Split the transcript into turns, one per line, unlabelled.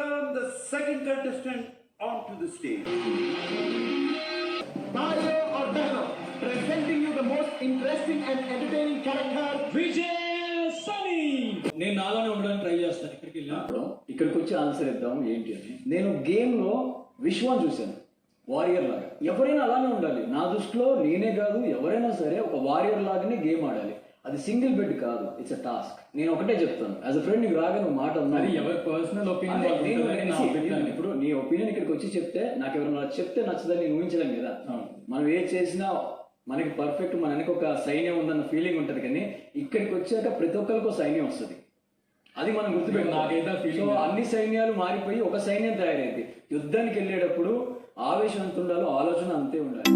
welcome the second contestant onto the stage.
Mario Ordano, presenting you the most interesting and entertaining character,
Vijay Sunny. నేను నాలోనే ఉండడానికి try చేస్తాను. ఇక్కడికి వచ్చి ఆన్సర్ ఇద్దాం ఏంటి అని. నేను గేమ్ లో విశ్వాన్ని చూశాను, వారియర్ లాగా. ఎవరైనా అలానే ఉండాలి నా దృష్టిలో. నేనే కాదు, ఎవరైనా సరే ఒక వారియర్ లాగానే గేమ్ ఆడాలి. అది సింగిల్ బెడ్ కాదు, ఇట్స్ అ టాస్క్. నేను ఒకటే చెప్తాను, యాజ్ అ ఫ్రెండ్ నీకు రాగా నువ్వు మాట ఉన్నది
ఎవరి పర్సనల్ ఒపీనియన్.
ఇప్పుడు నీ ఒపీనియన్ ఇక్కడికి వచ్చి చెప్తే నాకు ఎవరైనా చెప్తే నచ్చదని నేను ఊహించలేం కదా. మనం ఏది చేసినా మనకి పర్ఫెక్ట్, మన వెనక ఒక సైన్యం ఉందన్న ఫీలింగ్ ఉంటుంది. కానీ ఇక్కడికి వచ్చాక ప్రతి ఒక్కరికి ఒక సైన్యం వస్తుంది, అది మనం గుర్తుపెట్టు. సో అన్ని సైన్యాలు మారిపోయి ఒక సైన్యం తయారైంది. యుద్ధానికి వెళ్ళేటప్పుడు ఆవేశం ఎంత ఉండాలో ఆలోచన అంతే ఉండాలి.